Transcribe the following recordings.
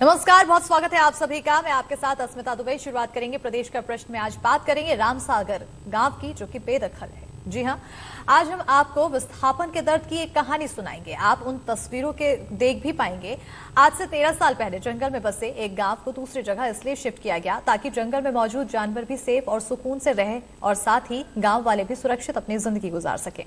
नमस्कार, बहुत स्वागत है आप सभी का। मैं आपके साथ अस्मिता दुबे। शुरुआत करेंगे प्रदेश का प्रश्न में। आज बात करेंगे रामसागर गांव की, जो कि बेदखल है। जी हां, आज हम आपको विस्थापन के दर्द की एक कहानी सुनाएंगे। आप उन तस्वीरों के देख भी पाएंगे। आज से 13 साल पहले जंगल में बसे एक गांव को दूसरी जगह इसलिए शिफ्ट किया गया ताकि जंगल में मौजूद जानवर भी सेफ और सुकून से रहे और साथ ही गांव वाले भी सुरक्षित अपनी जिंदगी गुजार सके।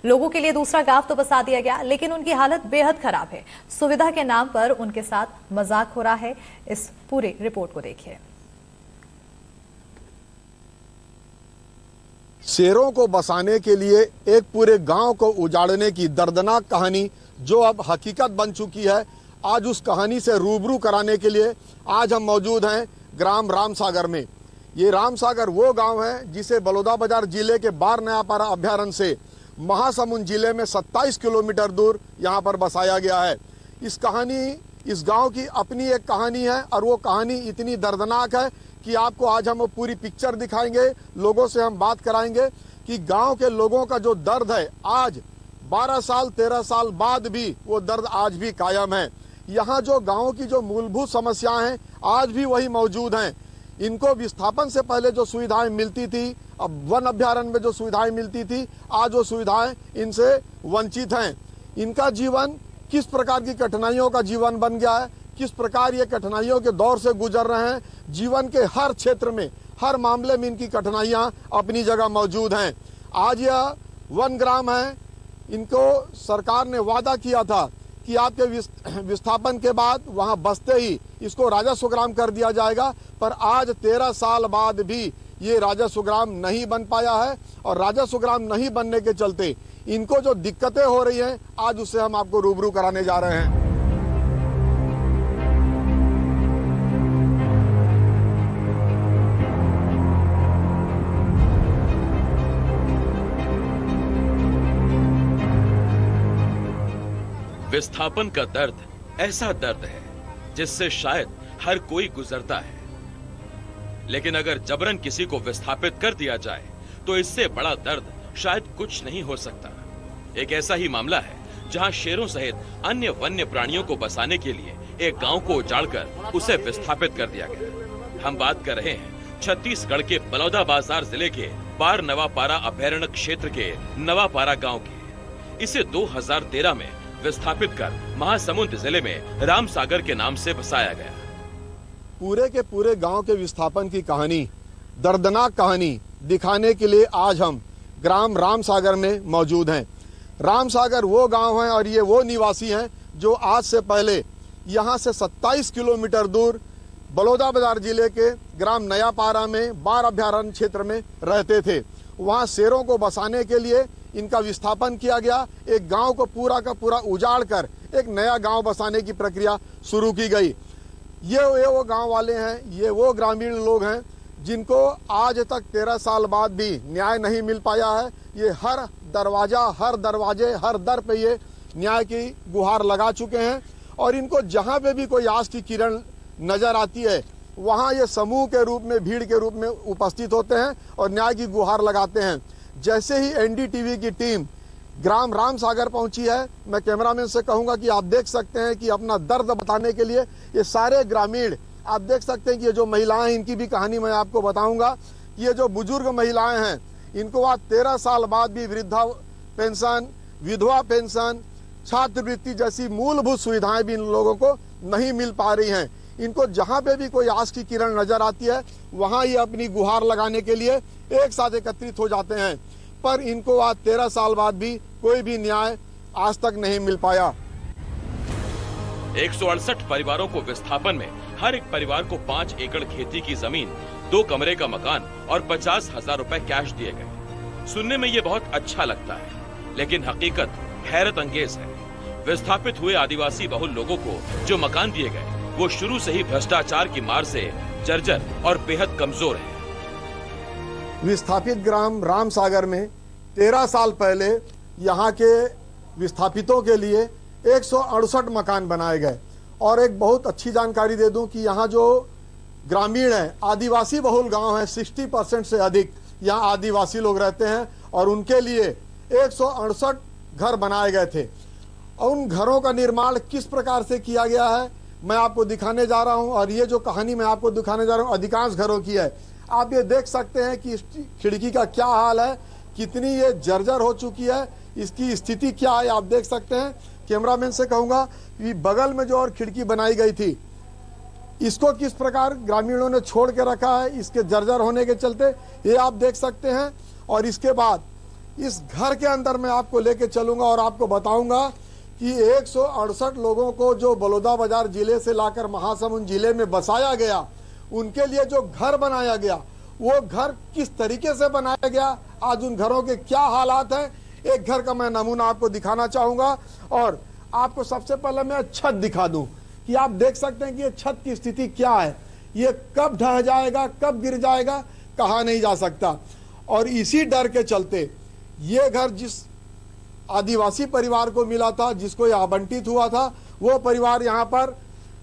लोगों के लिए दूसरा गांव तो बसा दिया गया, लेकिन उनकी हालत बेहद खराब है। सुविधा के नाम पर उनके साथ मजाक हो रहा है। इस पूरी रिपोर्ट को देखिए। शेरों को बसाने के लिए एक पूरे गांव को उजाड़ने की दर्दनाक कहानी जो अब हकीकत बन चुकी है, आज उस कहानी से रूबरू कराने के लिए आज हम मौजूद हैं ग्राम रामसागर में। ये रामसागर वो गांव है जिसे बलौदाबाजार जिले के बार नयापारा अभ्यारण्य से महासमुंद जिले में 27 किलोमीटर दूर यहाँ पर बसाया गया है। इस गांव की अपनी एक कहानी है और वो कहानी इतनी दर्दनाक है कि आपको आज हम पूरी पिक्चर दिखाएंगे। लोगों से हम बात कराएंगे कि गांव के लोगों का जो दर्द है, आज 12 साल 13 साल बाद भी वो दर्द आज भी कायम है। यहाँ जो गांव की जो मूलभूत समस्याएं हैं आज भी वही मौजूद हैं। इनको विस्थापन से पहले जो सुविधाएं मिलती थी, अब वन अभ्यारण्य में जो सुविधाएं मिलती थी, आज वो सुविधाएं इनसे वंचित हैं। इनका जीवन किस प्रकार की कठिनाइयों का जीवन बन गया है, किस प्रकार ये कठिनाइयों के दौर से गुजर रहे हैं। जीवन के हर क्षेत्र में, हर मामले में इनकी कठिनाइयां अपनी जगह मौजूद हैं। आज यह वन ग्राम है। इनको सरकार ने वादा किया था कि आपके विस्थापन के बाद वहां बसते ही इसको राजस्व ग्राम कर दिया जाएगा, पर आज 13 साल बाद भी ये राजस्व ग्राम नहीं बन पाया है। और राजस्व ग्राम नहीं बनने के चलते इनको जो दिक्कतें हो रही हैं, आज उससे हम आपको रूबरू कराने जा रहे हैं। विस्थापन का दर्द ऐसा दर्द है जिससे शायद हर कोई गुजरता है, लेकिन अगर जबरन किसी को विस्थापित कर दिया जाए तो इससे बड़ा दर्द शायद कुछ नहीं हो सकता। एक ऐसा ही मामला है जहां शेरों सहित अन्य वन्य प्राणियों को बसाने के लिए एक गांव को उजाड़कर उसे विस्थापित कर दिया गया। हम बात कर रहे हैं छत्तीसगढ़ के बलौदाबाजार जिले के बार नवापारा अभ्यारण्य क्षेत्र के नवापारा गांव के। इसे 2013 में विस्थापित कर महासमुंद जिले में रामसागर के नाम से बसाया गया। पूरे के पूरे गांव के विस्थापन की कहानी, दर्दनाक कहानी दिखाने के लिए आज हम ग्राम रामसागर में मौजूद हैं। रामसागर वो गांव है और ये वो निवासी हैं जो आज से पहले यहां से 27 किलोमीटर दूर बलौदाबाजार जिले के ग्राम नयापारा में बार अभ्यारण्य क्षेत्र में रहते थे। वहां शेरों को बसाने के लिए इनका विस्थापन किया गया। एक गांव को पूरा का पूरा उजाड़ कर एक नया गांव बसाने की प्रक्रिया शुरू की गई। ये वो गांव वाले हैं, ये वो ग्रामीण लोग हैं जिनको आज तक 13 साल बाद भी न्याय नहीं मिल पाया है। ये हर दरवाजे, हर दर पे ये न्याय की गुहार लगा चुके हैं और इनको जहां पे भी कोई आस की किरण नजर आती है, वहां ये समूह के रूप में, भीड़ के रूप में उपस्थित होते हैं और न्याय की गुहार लगाते हैं। जैसे ही एनडीटीवी की टीम ग्राम रामसागर पहुंची है, मैं कैमरामैन से कहूंगा कि आप देख सकते हैं कि अपना दर्द बताने के लिए ये सारे ग्रामीण, आप देख सकते हैं कि ये जो महिलाएं, इनकी भी कहानी मैं आपको बताऊंगा। ये जो बुजुर्ग महिलाएं हैं, इनको आज 13 साल बाद भी वृद्धा पेंशन, विधवा पेंशन, छात्रवृत्ति जैसी मूलभूत सुविधाएं भी इन लोगों को नहीं मिल पा रही हैं। इनको जहां पे भी कोई आस की किरण नजर आती है, वहां ये अपनी गुहार लगाने के लिए एक साथ एकत्रित हो जाते हैं, पर इनको आज 13 साल बाद भी कोई भी न्याय आज तक नहीं मिल पाया। 168 परिवारों को विस्थापन में हर एक परिवार को 5 एकड़ खेती की जमीन, 2 कमरे का मकान और 50,000 रुपए कैश दिए गए। सुनने में ये बहुत अच्छा लगता है, लेकिन हकीकत हैरत अंगेज है। विस्थापित हुए आदिवासी बहुल लोगों को जो मकान दिए गए, वो शुरू से ही भ्रष्टाचार की मार से जर्जर और बेहद कमजोर है। विस्थापित ग्राम रामसागर में 13 साल पहले यहाँ के विस्थापितों के लिए 168 मकान बनाए गए। और एक बहुत अच्छी जानकारी दे दूं कि यहाँ जो ग्रामीण है, आदिवासी बहुल गांव है, 60% से अधिक यहाँ आदिवासी लोग रहते हैं और उनके लिए 168 घर बनाए गए थे। और उन घरों का निर्माण किस प्रकार से किया गया है, मैं आपको दिखाने जा रहा हूं और ये जो कहानी मैं आपको दिखाने जा रहा हूं अधिकांश घरों की है। आप ये देख सकते हैं कि इस खिड़की का क्या हाल है, कितनी ये जर्जर हो चुकी है, इसकी स्थिति क्या है आप देख सकते हैं। कैमरामैन से कहूंगा कि बगल में जो और खिड़की बनाई गई थी इसको किस प्रकार ग्रामीणों ने छोड़ के रखा है इसके जर्जर होने के चलते, ये आप देख सकते हैं। और इसके बाद इस घर के अंदर मैं आपको लेके चलूंगा और आपको बताऊंगा कि 168 लोगों को जो बलौदाबाजार जिले से लाकर महासमुंद जिले में बसाया गया, उनके लिए जो घर बनाया गया वो घर किस तरीके से बनाया गया, आज उन घरों के क्या हालात हैं, एक घर का मैं नमूना आपको दिखाना चाहूंगा। और आपको सबसे पहले मैं छत दिखा दूं कि आप देख सकते हैं कि ये छत की स्थिति क्या है, ये कब ढह जाएगा कब गिर जाएगा कहा नहीं जा सकता। और इसी डर के चलते ये घर जिस आदिवासी परिवार को मिला था, जिसको ये आवंटित हुआ था, वो परिवार यहाँ पर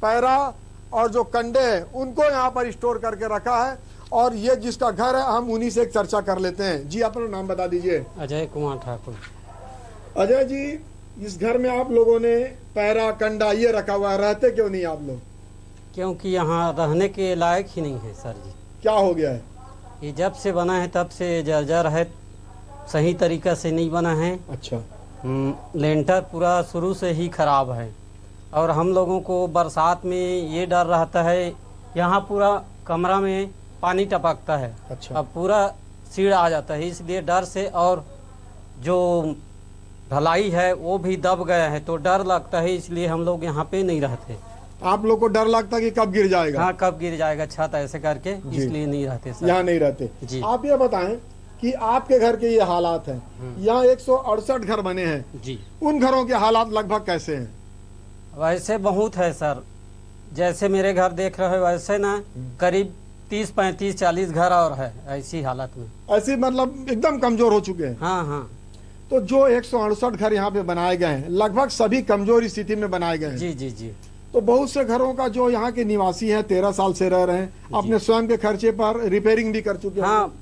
पैरा और जो कंडे हैं उनको यहाँ पर स्टोर करके रखा है। और ये जिसका घर है हम उन्हीं से एक चर्चा कर लेते हैं। जी अपना नाम बता दीजिए। अजय कुमार ठाकुर। अजय जी, इस घर में आप लोगों ने पैरा कंडा ये रखा हुआ है, रहते क्यों नहीं आप लोग? क्योंकि यहाँ रहने के लायक ही नहीं है सर जी। क्या हो गया है? ये जब से बना है तब से जर्जर है, सही तरीका से नहीं बना है। अच्छा। लेंटर पूरा शुरू से ही खराब है और हम लोगों को बरसात में ये डर रहता है, यहाँ पूरा कमरा में पानी टपकता है। अच्छा। अब पूरा सीढ़ आ जाता है, इसलिए डर से, और जो ढलाई है वो भी दब गया है तो डर लगता है, इसलिए हम लोग यहाँ पे नहीं रहते। आप लोग को डर लगता है कि कब गिर जाएगा? हाँ, कब गिर जाएगा छत ऐसे करके, इसलिए नहीं रहते सर। यहाँ नहीं रहते जी। आप ये बताएं कि आपके घर के ये हालात हैं, यहाँ 168 घर बने हैं जी, उन घरों के हालात लगभग कैसे हैं? वैसे बहुत है सर, जैसे मेरे घर देख रहे हो वैसे ना करीब 30, 35, 40 घर और है ऐसी हालत में। ऐसी मतलब एकदम कमजोर हो चुके हैं। हाँ हाँ तो जो 168 घर यहाँ पे बनाए गए हैं लगभग सभी कमजोर स्थिति में बनाए गए हैं। जी जी जी। तो बहुत से घरों का जो यहाँ के निवासी हैं 13 साल से रह रहे हैं, अपने स्वयं के खर्चे पर रिपेयरिंग भी कर चुके हैं। हाँ,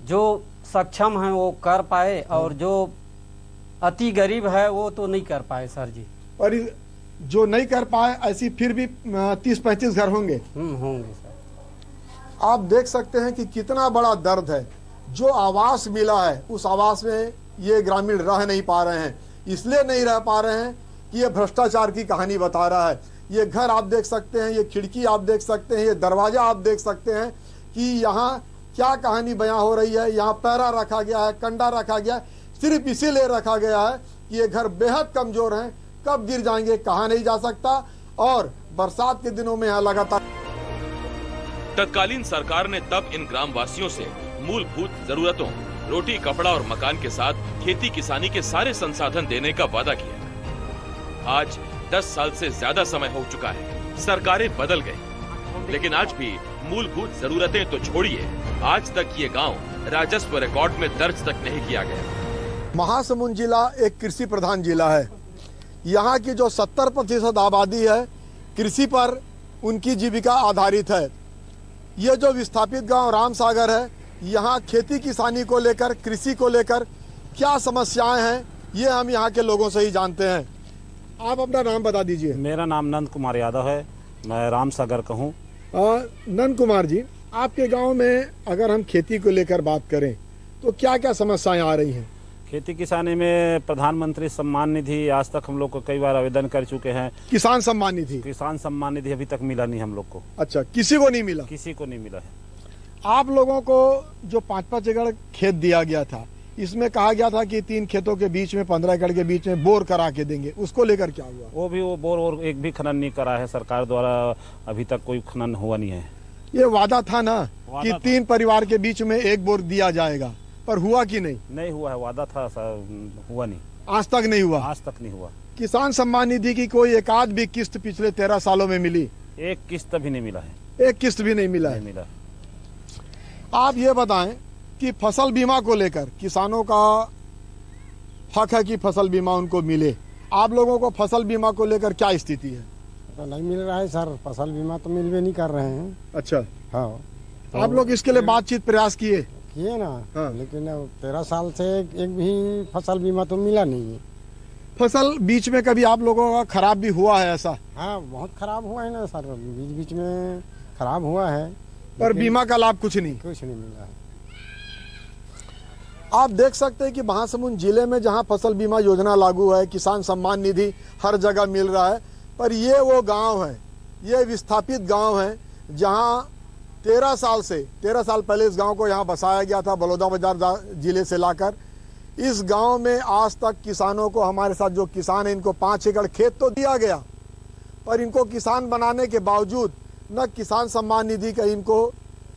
जो सक्षम है वो कर पाए और जो अति गरीब है वो तो नहीं कर पाए सर जी। और जो नहीं कर पाए ऐसी फिर भी 30-35 घर होंगे। होंगे सर। आप देख सकते हैं कि कितना बड़ा दर्द है। जो आवास मिला है उस आवास में ये ग्रामीण रह नहीं पा रहे हैं, इसलिए नहीं रह पा रहे हैं कि ये भ्रष्टाचार की कहानी बता रहा है। ये घर आप देख सकते हैं, ये खिड़की आप देख सकते हैं, ये दरवाजा आप देख सकते हैं कि यहाँ क्या कहानी बयां हो रही है। यहाँ पैरा रखा गया है, कंडा रखा गया है, सिर्फ इसीलिए रखा गया है कि ये घर बेहद कमजोर हैं, कब गिर जाएंगे कहा नहीं जा सकता। और बरसात के दिनों में यहाँ लगातार तत्कालीन सरकार ने तब इन ग्रामवासियों से मूलभूत जरूरतों, रोटी कपड़ा और मकान के साथ खेती किसानी के सारे संसाधन देने का वादा किया। आज 10 साल से ज्यादा समय हो चुका है, सरकारें बदल गई, लेकिन आज भी मूलभूत जरूरतें तो छोड़िए, आज तक ये गांव राजस्व रिकॉर्ड में दर्ज तक नहीं किया गया। महासमुंद जिला एक कृषि प्रधान जिला है। यहाँ की जो 70% आबादी है कृषि पर उनकी जीविका आधारित है। ये जो विस्थापित गांव रामसागर है, यहाँ खेती किसानी को लेकर, कृषि को लेकर क्या समस्याएं हैं ये हम यहाँ के लोगों से ही जानते हैं। आप अपना नाम बता दीजिए। मेरा नाम नंद कुमार यादव है, मैं रामसागर का हूँ। नंद कुमार जी, आपके गांव में अगर हम खेती को लेकर बात करें तो क्या क्या समस्याएं आ रही हैं? खेती किसानी में प्रधानमंत्री सम्मान निधि आज तक हम लोग को कई बार आवेदन कर चुके हैं। किसान सम्मान निधि? किसान सम्मान निधि अभी तक मिला नहीं हम लोग को। अच्छा, किसी को नहीं मिला? किसी को नहीं मिला है। आप लोगों को जो 5-5 एकड़ खेत दिया गया था, इसमें कहा गया था कि 3 खेतों के बीच में 15 एकड़ के बीच में बोर करा के देंगे, उसको लेकर क्या हुआ? वो बोर और एक भी खनन नहीं करा है सरकार द्वारा, अभी तक कोई खनन हुआ नहीं है। ये वादा था ना कि 3 परिवार के बीच में 1 बोर दिया जाएगा, पर हुआ कि नहीं? नहीं हुआ है, वादा था हुआ नहीं, आज तक नहीं हुआ। आज तक नहीं हुआ। किसान सम्मान निधि की कोई एक आध भी किस्त पिछले 13 सालों में मिली? एक किस्त भी नहीं मिला है। एक किस्त भी नहीं मिला है। नहीं मिला। आप ये बताएं कि फसल बीमा को लेकर किसानों का हक है कि फसल बीमा उनको मिले, आप लोगों को फसल बीमा को लेकर क्या स्थिति है? तो नहीं मिल रहा है सर, फसल बीमा तो मिल भी नहीं कर रहे हैं। अच्छा। हाँ, तो आप लोग इसके लिए बातचीत प्रयास किए? किए ना। हाँ। लेकिन 13 साल से एक भी फसल बीमा तो मिला नहीं है। फसल बीच में कभी आप लोगों का खराब भी हुआ है ऐसा? हाँ बहुत खराब हुआ है ना सर, बीच बीच में खराब हुआ है, पर बीमा का लाभ कुछ नहीं। कुछ नहीं मिला है। आप देख सकते हैं कि महासमुंद जिले में जहां फसल बीमा योजना लागू है, किसान सम्मान निधि हर जगह मिल रहा है, पर ये वो गांव है, ये विस्थापित गांव है जहां 13 साल पहले इस गांव को यहां बसाया गया था, बलौदाबाजार जिले से लाकर। इस गांव में आज तक किसानों को, हमारे साथ जो किसान हैं, इनको 5 एकड़ खेत तो दिया गया, पर इनको किसान बनाने के बावजूद न किसान सम्मान निधि का इनको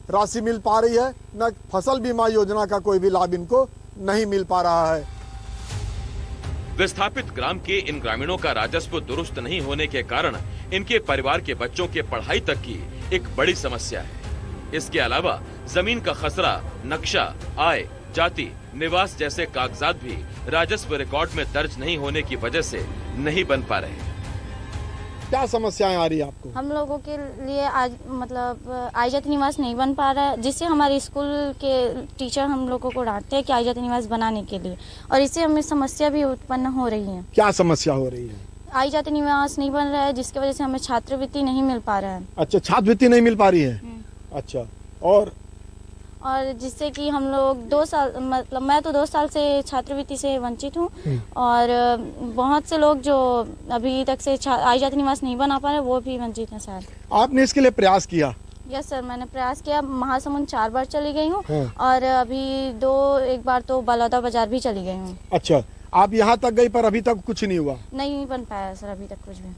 राशि मिल पा रही है, न फसल बीमा योजना का कोई भी लाभ इनको नहीं मिल पा रहा है। विस्थापित ग्राम के इन ग्रामीणों का राजस्व दुरुस्त नहीं होने के कारण इनके परिवार के बच्चों के पढ़ाई तक की एक बड़ी समस्या है। इसके अलावा जमीन का खसरा, नक्शा, आय, जाति, निवास जैसे कागजात भी राजस्व रिकॉर्ड में दर्ज नहीं होने की वजह से नहीं बन पा रहे। क्या समस्याएं आ रही है आपको? हम लोगों के लिए आज मतलब आय जाति निवास नहीं बन पा रहा है, जिससे हमारे स्कूल के टीचर हम लोगों को डांटते हैं कि आय जाति निवास बनाने के लिए, और इससे हमें समस्या भी उत्पन्न हो रही है। क्या समस्या हो रही है? आय जाति निवास नहीं बन रहा है, जिसकी वजह से हमें छात्रवृत्ति नहीं मिल पा रहा है। अच्छा, छात्रवृत्ति नहीं मिल पा रही है। अच्छा, और जिससे कि हम लोग 2 साल, मतलब मैं तो 2 साल से छात्रवृत्ति से वंचित हूँ, और बहुत से लोग जो अभी तक से आय जाति निवास नहीं बना पा रहे वो भी वंचित हैं सर। आपने इसके लिए प्रयास किया? यस सर, मैंने प्रयास किया। महासमुंद 4 बार चली गई हूँ, और अभी एक बार तो बलौदाबाजार भी चली गई हूँ। अच्छा, आप यहाँ तक गई पर अभी तक कुछ नहीं हुआ? नहीं बन पाया सर अभी तक कुछ भी।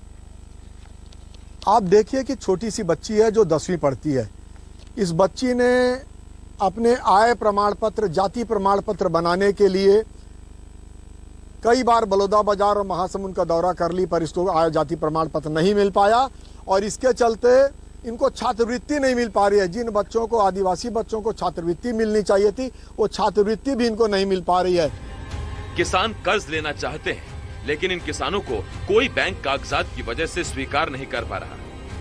आप देखिए कि छोटी सी बच्ची है जो 10वीं पढ़ती है। इस बच्ची ने अपने आय प्रमाण पत्र, जाति प्रमाण पत्र बनाने के लिए कई बार बलौदाबाजार और महासमुंद का दौरा कर ली, पर इसको आय जाति प्रमाण पत्र नहीं मिल पाया, और इसके चलते इनको छात्रवृत्ति नहीं मिल पा रही है। जिन बच्चों को, आदिवासी बच्चों को छात्रवृत्ति मिलनी चाहिए थी, वो छात्रवृत्ति भी इनको नहीं मिल पा रही है। किसान कर्ज लेना चाहते हैं, लेकिन इन किसानों को कोई बैंक कागजात की वजह से स्वीकार नहीं कर पा रहा।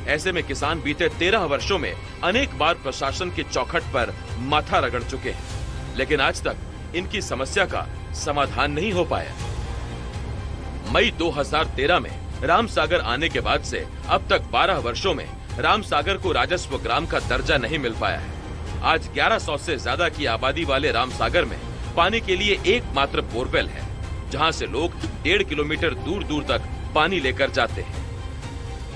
ऐसे में किसान बीते 13 वर्षों में अनेक बार प्रशासन के चौखट पर माथा रगड़ चुके हैं, लेकिन आज तक इनकी समस्या का समाधान नहीं हो पाया। मई 2013 में रामसागर आने के बाद से अब तक 12 वर्षों में रामसागर को राजस्व ग्राम का दर्जा नहीं मिल पाया है। आज 1100 से ज्यादा की आबादी वाले रामसागर में पानी के लिए एकमात्र बोरवेल है, जहां से लोग 1.5 किलोमीटर दूर दूर तक पानी लेकर जाते हैं।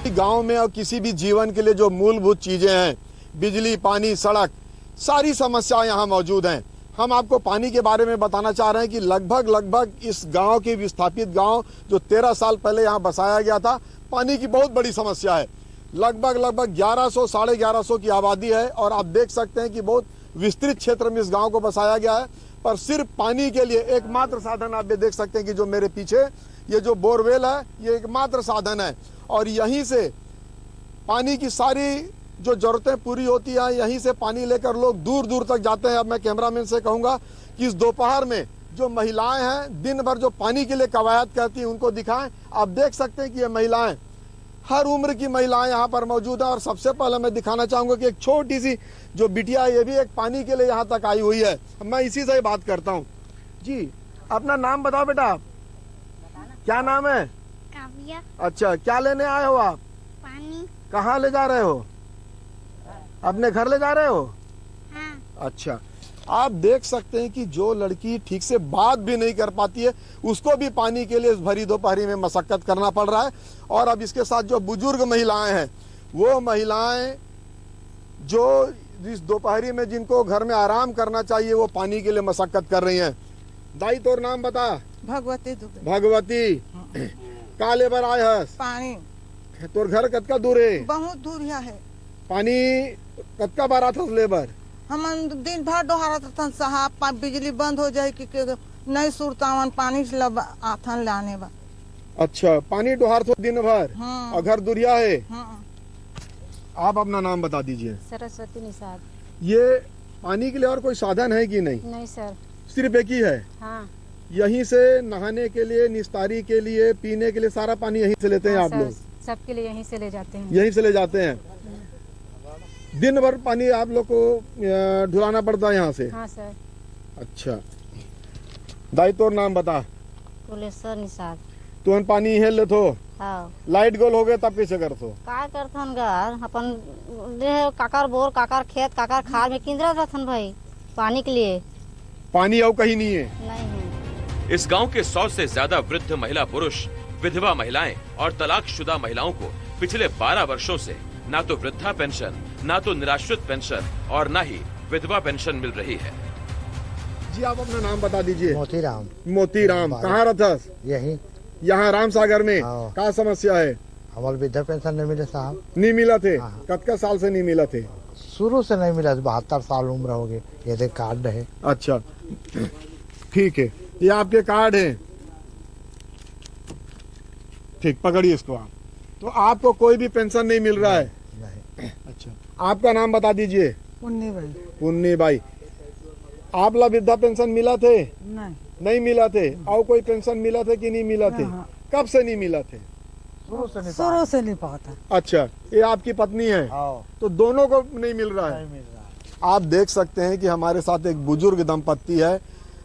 गांव में और किसी भी जीवन के लिए जो मूलभूत चीजें हैं, बिजली, पानी, सड़क, सारी समस्याएं यहाँ मौजूद हैं। हम आपको पानी के बारे में बताना चाह रहे हैं कि लगभग इस गांव के विस्थापित गांव जो 13 साल पहले यहाँ बसाया गया था, पानी की बहुत बड़ी समस्या है। लगभग 1100 साढ़े 1100 की आबादी है, और आप देख सकते हैं कि बहुत विस्तृत क्षेत्र में इस गांव को बसाया गया है, पर सिर्फ पानी के लिए एकमात्र साधन आप देख सकते हैं कि जो मेरे पीछे ये जो बोरवेल है, ये एकमात्र साधन है, और यहीं से पानी की सारी जो जरूरतें पूरी होती हैं, यहीं से पानी लेकर लोग दूर दूर तक जाते हैं। अब मैं कैमरामैन से कहूंगा कि इस दोपहर में जो महिलाएं हैं, दिन भर जो पानी के लिए कवायद करती हैं, उनको दिखाएं। आप देख सकते हैं कि ये महिलाएं, हर उम्र की महिलाएं यहाँ पर मौजूद है। और सबसे पहले मैं दिखाना चाहूंगा कि एक छोटी सी जो बिटिया है, ये भी एक पानी के लिए यहाँ तक आई हुई है। मैं इसी से ही बात करता हूँ। जी, अपना नाम बताओ बेटा, क्या नाम है? काव्या। अच्छा, क्या लेने आए हो आप? पानी। कहाँ ले जा रहे हो? अपने घर ले जा रहे हो? हाँ। अच्छा, आप देख सकते हैं कि जो लड़की ठीक से बात भी नहीं कर पाती है, उसको भी पानी के लिए इस भरी दोपहरी में मशक्कत करना पड़ रहा है। और अब इसके साथ जो बुजुर्ग महिलाएं हैं, वो महिलाएं जो इस दोपहरी में जिनको घर में आराम करना चाहिए, वो पानी के लिए मशक्कत कर रही हैं। दाई, तोर नाम बता। भगवती दुबे। भगवती, का लेबर आए है? पानी। तोर घर कतका दूर है? बहुत दूर है। पानी कतका बार आता लेबर? हम दिन भर डोहारत था साहब, बिजली बंद हो जाए कि नहीं सुरतावन पानी आथन लाने बा। अच्छा, पानी डोहार तो दिन भर। हाँ। और घर दुरिया है। हाँ। आप अपना नाम बता दीजिए। सरस्वती निषाद। ये पानी के लिए और कोई साधन है कि नहीं? नहीं सर। सिर्फ एक ही है? हाँ। यहीं से नहाने के लिए, निस्तारी के लिए, पीने के लिए सारा पानी यहीं से लेते हैं? हाँ, आप लोग सबके लिए यहीं से ले जाते हैं। यहीं से ले जाते हैं? दिन भर पानी आप लोग को ढुलाना पड़ता है यहाँ से? हाँ सर। अच्छा, दाई तोर नाम बता। कुलेश्वर निषाद। तुम पानी हेल ले थो हाँ लाइट गोल हो गए तब कैसे कर थो का करथन घर अपन देह काकर बोर काकर खेत काकर खाल में किंदरा रहथन भाई पानी के लिए पानी और कहीं नहीं है। नहीं है। इस गांव के 100 से ज्यादा वृद्ध महिला पुरुष, विधवा महिलाएं और तलाकशुदा महिलाओं को पिछले 12 वर्षों से ना तो वृद्धा पेंशन, ना तो निराश्रित पेंशन और ना ही विधवा पेंशन मिल रही है। जी आप अपना नाम बता दीजिए। मोतीराम। मोतीराम, कहाँ रहता? यही यहाँ राम सागर में। हाँ। क्या समस्या है? हमारे वृद्धा पेंशन नहीं मिले साहब। नहीं मिला थे? हाँ। कत साल से नहीं मिला थे? शुरू से नहीं मिला, 72 साल उम्र हो गई। ये देख कार्ड है। अच्छा ठीक है, ये आपके कार्ड है। ठीक, पकड़िए इसको आप। तो आपको कोई भी पेंशन नहीं मिल रहा है? नहीं। अच्छा, आपका नाम बता दीजिए। पुन्नी भाई। पुन्नी बाई, आप ला वृद्धा पेंशन मिला थे? नहीं नहीं मिला थे। और कोई पेंशन मिला थे कि नहीं मिला थे? कब से नहीं मिला थे? शुरू से नहीं पाता। अच्छा, ये आपकी पत्नी है? तो दोनों को नहीं मिल रहा है। आप देख सकते हैं कि हमारे साथ एक बुजुर्ग दंपत्ति है,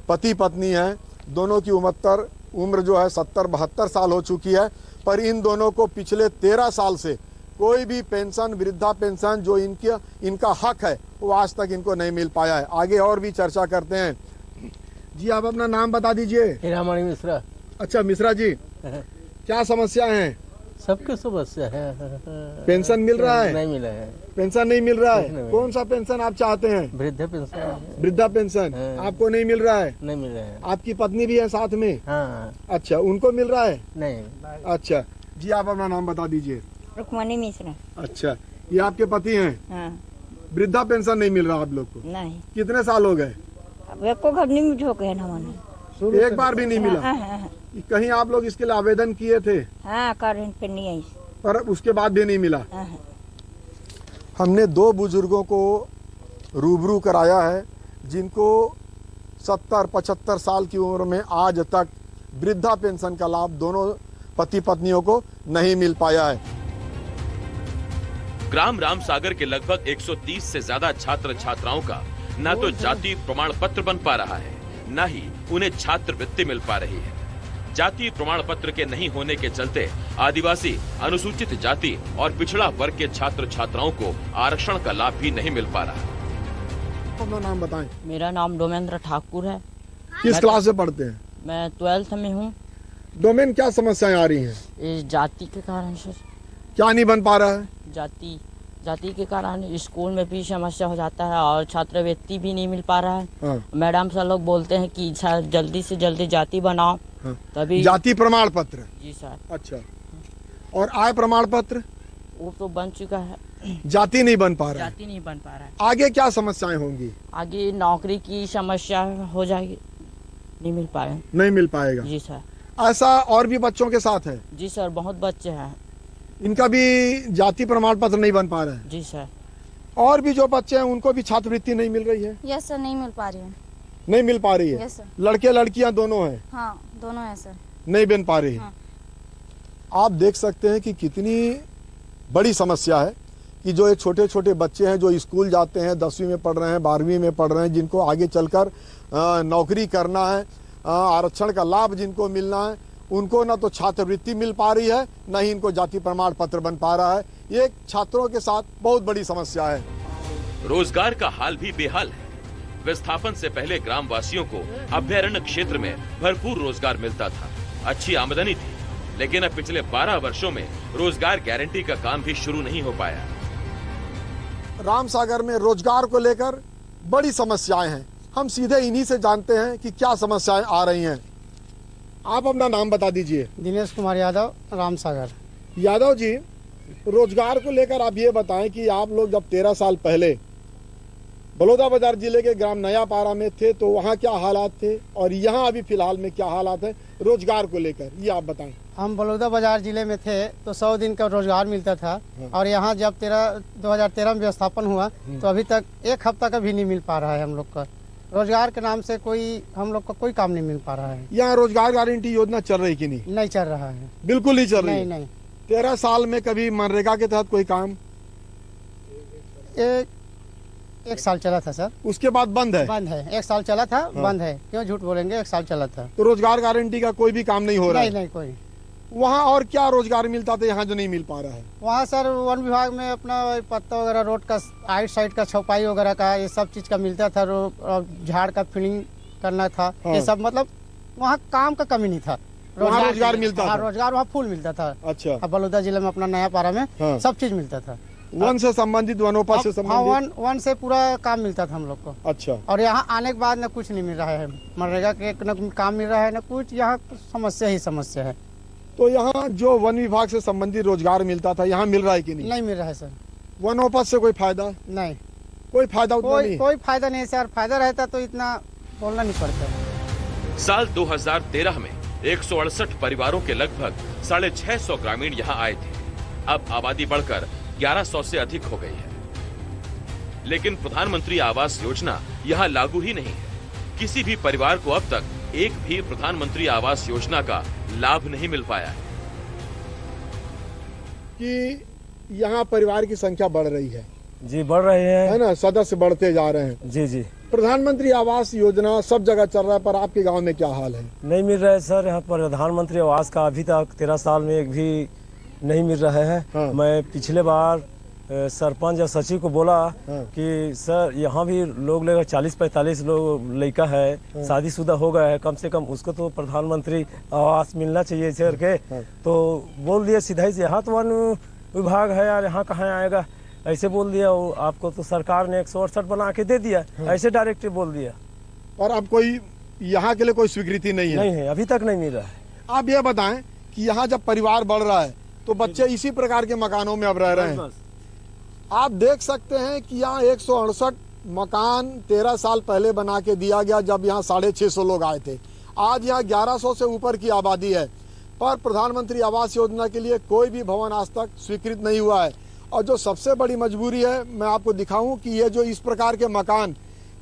पति पत्नी है। दोनों की उम्र जो है 70-72 साल हो चुकी है, पर इन दोनों को पिछले 13 साल से कोई भी पेंशन, वृद्धा पेंशन जो इनका हक है, वो आज तक इनको नहीं मिल पाया है। आगे और भी चर्चा करते हैं। जी आप अपना नाम बता दीजिए। हीरामणि मिश्रा। अच्छा मिश्रा जी, क्या समस्या है? सबके समस्या है। पेंशन मिल रहा है? नहीं मिला है। पेंशन नहीं मिल रहा है? नहीं। कौन सा पेंशन आप चाहते हैं? वृद्धा पेंशन। वृद्धा पेंशन आपको नहीं मिल रहा है? नहीं मिल रहा है। आपकी पत्नी भी है साथ में? हाँ। अच्छा, उनको मिल रहा है? नहीं। अच्छा जी, आप अपना नाम बता दीजिए। रुक्मणी मिश्रा। अच्छा, ये आपके पति हैं? हाँ। वृद्धा पेंशन नहीं मिल रहा आप लोग को? नहीं। कितने साल हो गए? अब एको घबनी में ठोके है ना मने। एक बार भी नहीं मिला? हाँ। कहीं आप लोग इसके लिए आवेदन किए थे? हाँ कर पे नहीं आई। पर उसके बाद भी नहीं मिला? हाँ। हमने 2 बुजुर्गों को रूबरू कराया है जिनको 70-75 साल की उम्र में आज तक वृद्धा पेंशन का लाभ दोनों पति पत्नियों को नहीं मिल पाया है। ग्राम राम सागर के लगभग 130 से ज्यादा छात्र छात्राओं का न तो जाति प्रमाण पत्र बन पा रहा है, न ही उन्हें छात्रवृत्ति मिल पा रही है। जाति प्रमाण पत्र के नहीं होने के चलते आदिवासी, अनुसूचित जाति और पिछड़ा वर्ग के छात्र छात्राओं को आरक्षण का लाभ भी नहीं मिल पा रहा। अपना नाम बताएं। मेरा नाम डोमेंद्र ठाकुर है। किस क्लास से पढ़ते हैं? मैं 12th में हूँ। डोमेन, क्या समस्याएं आ रही हैं? इस जाति के कारण सर। क्या नहीं बन पा रहा है? जाति के कारण स्कूल में भी समस्या हो जाता है और छात्रवृत्ति भी नहीं मिल पा रहा है। हाँ। मैडम सर लोग बोलते हैं कि जल्दी से जल्दी जाति बनाओ। हाँ। तभी जाति प्रमाण पत्र? जी सर। अच्छा, और आय प्रमाण पत्र? वो तो बन चुका है। जाति नहीं बन पा रहा है? जाति नहीं बन पा रहा है। आगे क्या समस्याएं होंगी? आगे नौकरी की समस्या हो जाएगी, नहीं मिल पाएगा। नहीं मिल पाएगा? जी सर। ऐसा और भी बच्चों के साथ है? जी सर, बहुत बच्चे हैं। इनका भी जाति प्रमाण पत्र नहीं बन पा रहा है? जी सर। और भी जो बच्चे हैं उनको भी छात्रवृत्ति नहीं मिल रही है? यस सर, नहीं मिल पा रही है। नहीं मिल पा रही है? Yes sir. लड़के लड़कियां दोनों हैं? हाँ, दोनों है सर। नहीं बन पा रही है। हाँ। आप देख सकते हैं कि कितनी बड़ी समस्या है कि जो ये छोटे छोटे बच्चे हैं जो स्कूल जाते हैं, 10वीं में पढ़ रहे हैं, 12वीं में पढ़ रहे हैं, जिनको आगे चलकर नौकरी करना है, आरक्षण का लाभ जिनको मिलना है, उनको ना तो छात्रवृत्ति मिल पा रही है, न ही इनको जाति प्रमाण पत्र बन पा रहा है। ये छात्रों के साथ बहुत बड़ी समस्या है। रोजगार का हाल भी बेहाल है। विस्थापन से पहले ग्राम वासियों को अभयारण्य क्षेत्र में भरपूर रोजगार मिलता था, अच्छी आमदनी थी, लेकिन अब पिछले 12 वर्षों में रोजगार गारंटी का काम भी शुरू नहीं हो पाया। राम सागर में रोजगार को लेकर बड़ी समस्याएं हैं। हम सीधे इन्हीं से जानते हैं कि क्या समस्याएं आ रही हैं। आप अपना नाम बता दीजिए। दिनेश कुमार यादव, राम सागर। यादव जी, रोजगार को लेकर आप ये बताएं कि आप लोग जब 13 साल पहले बलौदाबाजार जिले के ग्राम नयापारा में थे तो वहाँ क्या हालात थे और यहाँ अभी फिलहाल में क्या हालात है रोजगार को लेकर, ये आप बताएं। हम बलौदाबाजार जिले में थे तो 100 दिन का रोजगार मिलता था। और यहाँ जब 2013 में व्यवस्थापन हुआ तो अभी तक 1 हफ्ता का भी नहीं मिल पा रहा है। हम लोग का रोजगार के नाम से हम लोग का कोई काम नहीं मिल पा रहा है। यहाँ रोजगार गारंटी योजना चल रही कि नहीं? नहीं चल रहा है, बिल्कुल नहीं चल रही। नहीं। 13 साल में कभी मनरेगा के तहत कोई काम? एक साल चला था सर, उसके बाद बंद है। 1 साल चला था। बंद है, क्यों झूठ बोलेंगे, 1 साल चला था। तो रोजगार गारंटी का कोई भी काम नहीं हो रहा है? नहीं कोई। वहाँ और क्या रोजगार मिलता था यहाँ जो नहीं मिल पा रहा है? वहाँ सर वन विभाग में अपना पत्ता वगैरह रोड का आइट साइड का छपाई वगैरह का ये सब चीज का मिलता था। झाड़ का फिलिंग करना था। हाँ। ये सब मतलब वहाँ काम का कमी नहीं था। वहाँ रोजगार मिलता था? रोजगार वहाँ फुल मिलता था। अच्छा। अब बलौदा जिले में अपना नया पारा में हाँ। सब चीज मिलता था। वन से संबंधित, वनोपज से संबंधित? वन से पूरा काम मिलता था हम लोग को। अच्छा। और यहाँ आने के बाद न कुछ नहीं मिल रहा है। मनरेगा के न काम मिल रहा है न कुछ। यहाँ समस्या ही समस्या है। तो यहाँ जो वन विभाग से संबंधित रोजगार मिलता था यहाँ मिल रहा है कि नहीं? नहीं मिल रहा है सर। वनोपज से कोई फायदा? नहीं, कोई फायदा उतना नहीं? कोई फायदा नहीं सर। फायदा रहता तो इतना बोलना नहीं पड़ता। साल 2013 में 168 परिवारों के लगभग 650 ग्रामीण यहाँ आए थे। अब आबादी बढ़कर 1100 से अधिक हो गई है। लेकिन प्रधानमंत्री आवास योजना यहाँ लागू ही नहीं है। किसी भी परिवार को अब तक एक भी प्रधानमंत्री आवास योजना का लाभ नहीं मिल पाया है। कि यहाँ परिवार की संख्या बढ़ रही है? जी बढ़ रही है ना, सदस्य बढ़ते जा रहे हैं। जी जी। प्रधानमंत्री आवास योजना सब जगह चल रहा है, पर आपके गांव में क्या हाल है? नहीं मिल रहा है सर। यहाँ पर प्रधानमंत्री आवास का अभी तक 13 साल में एक भी नहीं मिल रहा है। हाँ। मैं पिछले बार सरपंच या सचिव को बोला कि सर यहाँ भी लोग लेगा 40-45 लोग लड़का है, शादीशुदा हो गया है, कम से कम उसको तो प्रधानमंत्री आवास मिलना चाहिए सर के। तो बोल दिया सीधा ही से यहाँ तो वन विभाग है यार, यहाँ कहाँ आएगा, ऐसे बोल दिया। वो आपको तो सरकार ने 168 बना के दे दिया, ऐसे डायरेक्ट बोल दिया। और अब कोई यहाँ के लिए कोई स्वीकृति नहीं है? नहीं है, अभी तक नहीं मिल रहा है। आप ये बताएं कि यहाँ जब परिवार बढ़ रहा है तो बच्चे इसी प्रकार के मकानों में अब रह रहे हैं। आप देख सकते हैं कि यहाँ 168 मकान 13 साल पहले बना के दिया गया, जब यहाँ 650 लोग आए थे। आज यहाँ 1100 से ऊपर की आबादी है, पर प्रधानमंत्री आवास योजना के लिए कोई भी भवन आज तक स्वीकृत नहीं हुआ है। और जो सबसे बड़ी मजबूरी है, मैं आपको दिखाऊं कि ये जो इस प्रकार के मकान,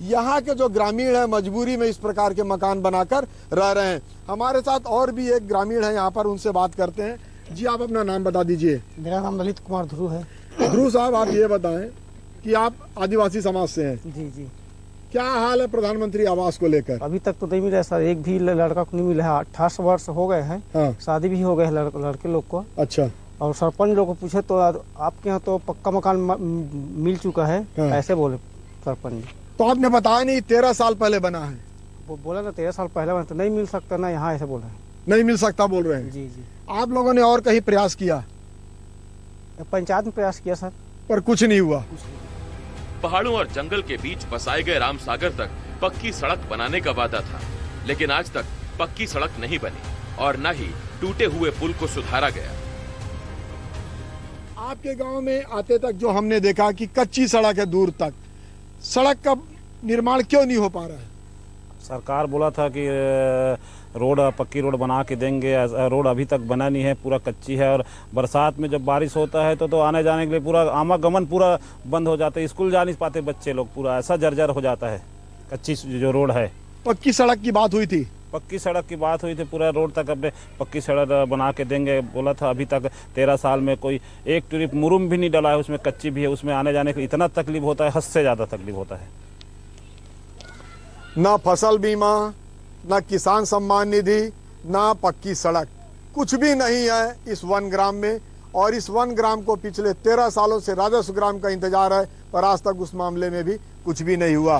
यहाँ के जो ग्रामीण है मजबूरी में इस प्रकार के मकान बनाकर रह रहे हैं। हमारे साथ और भी एक ग्रामीण है यहाँ पर, उनसे बात करते हैं। जी आप अपना नाम बता दीजिए। मेरा नाम ललित कुमार ध्रुव है। ध्रुव साहब, आप ये बताएं कि आप आदिवासी समाज से हैं। जी जी। क्या हाल है प्रधानमंत्री आवास को लेकर? अभी तक तो नहीं मिला सर, एक भी लड़का को नहीं मिला है। 18 वर्ष हो गए हैं। हाँ। शादी भी हो गए है लड़के लोग को। अच्छा। और सरपंच लोग को पूछे तो आपके यहाँ तो पक्का मकान मिल चुका है। हाँ। ऐसे बोले सरपंच। तो आपने बताया नहीं 13 साल पहले बना है? वो बोला ना 13 साल पहले बना, तो नहीं मिल सकता ना यहाँ, ऐसे बोला है। नहीं मिल सकता बोल रहे हैं? जी जी। आप लोगों ने और कहीं प्रयास किया? पंचायत में प्रयास किया सर, पर कुछ नहीं हुआ। पहाड़ों और जंगल के बीच बसाए गए रामसागर तक पक्की सड़क बनाने का वादा था, लेकिन आज तक पक्की सड़क नहीं बनी और न ही टूटे हुए पुल को सुधारा गया। आपके गांव में आते तक जो हमने देखा कि कच्ची सड़क है, दूर तक सड़क का निर्माण क्यों नहीं हो पा रहा है? सरकार बोला था कि रोड पक्की रोड बना के देंगे, रोड अभी तक बना नहीं है, पूरा कच्ची है। और बरसात में जब बारिश होता है तो आने जाने के लिए पूरा आवागमन पूरा बंद हो जाता है, स्कूल जा नहीं पाते बच्चे लोग, पूरा ऐसा जर्जर हो जाता है। कच्ची जो रोड है। पक्की सड़क की बात हुई थी? पक्की सड़क की बात हुई थी, पूरा रोड तक अपने पक्की सड़क बना के देंगे बोला था। अभी तक 13 साल में कोई एक ट्रिप मुरुम भी नहीं डला है, उसमें कच्ची भी है, उसमें आने जाने को इतना तकलीफ होता है, हद से ज्यादा तकलीफ होता है। ना फसल बीमा, ना किसान सम्मान निधि, ना पक्की सड़क, कुछ भी नहीं है इस वन ग्राम में। और इस वन ग्राम को पिछले 13 सालों से राजस्व ग्राम का इंतजार है, पर आज तक उस मामले में भी कुछ भी नहीं हुआ।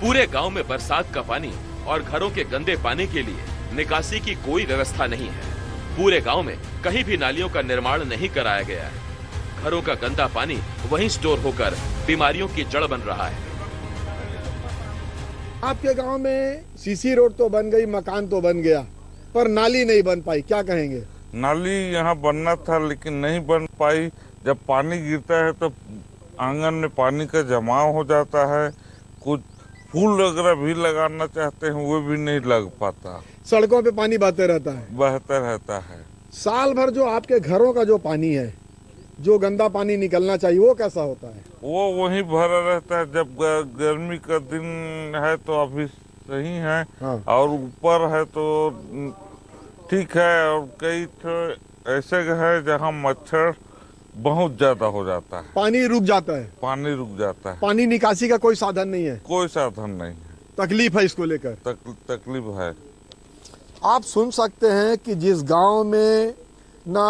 पूरे गांव में बरसात का पानी और घरों के गंदे पानी के लिए निकासी की कोई व्यवस्था नहीं है। पूरे गांव में कहीं भी नालियों का निर्माण नहीं कराया गया है। घरों का गंदा पानी वहीं स्टोर होकर बीमारियों की जड़ बन रहा है। आपके गांव में सीसी रोड तो बन गई, मकान तो बन गया, पर नाली नहीं बन पाई, क्या कहेंगे? नाली यहाँ बनना था लेकिन नहीं बन पाई। जब पानी गिरता है तो आंगन में पानी का जमाव हो जाता है। कुछ फूल वगैरह भी लगाना चाहते हैं, वो भी नहीं लग पाता। सड़कों पे पानी बहते रहता है? बहता रहता है। साल भर जो आपके घरों का जो पानी है, जो गंदा पानी निकलना चाहिए, वो कैसा होता है? वो वहीं भरा रहता है। जब गर्मी का दिन है तो अभी सही है। हाँ। और ऊपर है तो ठीक है। और कई तो ऐसे है जहाँ मच्छर बहुत ज्यादा हो जाता है, पानी रुक जाता है। पानी रुक जाता है। पानी निकासी का कोई साधन नहीं है? कोई साधन नहीं है। तकलीफ है इसको लेकर? तकलीफ है। आप सुन सकते हैं कि जिस गांव में ना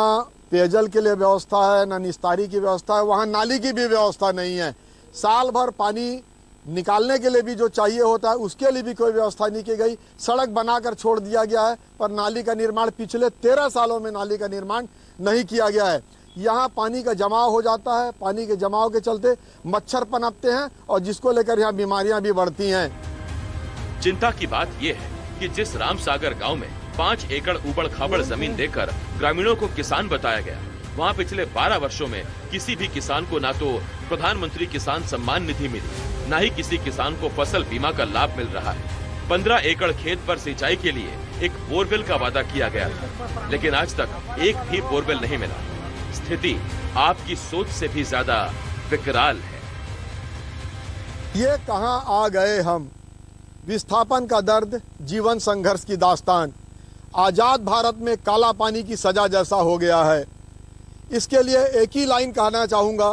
पेयजल के लिए व्यवस्था है, ना निस्तारी की व्यवस्था है, वहाँ नाली की भी व्यवस्था नहीं है। साल भर पानी निकालने के लिए भी जो चाहिए होता है उसके लिए भी कोई व्यवस्था नहीं की गई। सड़क बनाकर छोड़ दिया गया है, पर नाली का निर्माण पिछले 13 सालों में नाली का निर्माण नहीं किया गया है। यहाँ पानी का जमाव हो जाता है, पानी के जमाव के चलते मच्छर पनपते हैं और जिसको लेकर यहाँ बीमारियां भी बढ़ती हैं। चिंता की बात यह है कि जिस रामसागर गांव में 5 एकड़ ऊबड़ खाबड़ जमीन देकर ग्रामीणों को किसान बताया गया, वहां पिछले 12 वर्षों में किसी भी किसान को ना तो प्रधानमंत्री किसान सम्मान निधि मिली, न ही किसी किसान को फसल बीमा का लाभ मिल रहा है। 15 एकड़ खेत पर सिंचाई के लिए एक बोरवेल का वादा किया गया था, लेकिन आज तक एक भी बोरवेल नहीं मिला। स्थिति आपकी सोच से भी ज्यादा विकराल है। ये कहां आ गए हम, विस्थापन का दर्द, जीवन संघर्ष की दास्तान। आजाद भारत में काला पानी की सजा जैसा हो गया है। इसके लिए एक ही लाइन कहना चाहूँगा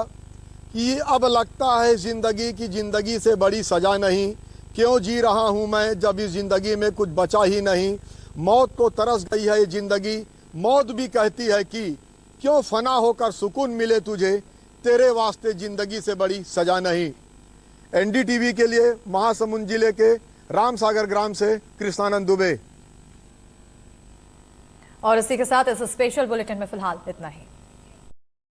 कि अब लगता है जिंदगी की जिंदगी से बड़ी सजा नहीं। क्यों जी रहा हूँ मैं जब इस जिंदगी में कुछ बचा ही नहीं। मौत को तरस गई है ये जिंदगी, मौत भी कहती है कि क्यों फना होकर सुकून मिले तुझे, तेरे वास्ते जिंदगी से बड़ी सजा नहीं। एनडीटीवी के लिए महासमुंद जिले के रामसागर ग्राम से कृष्णानंद दुबे। और इसी के साथ इस स्पेशल बुलेटिन में फिलहाल इतना ही।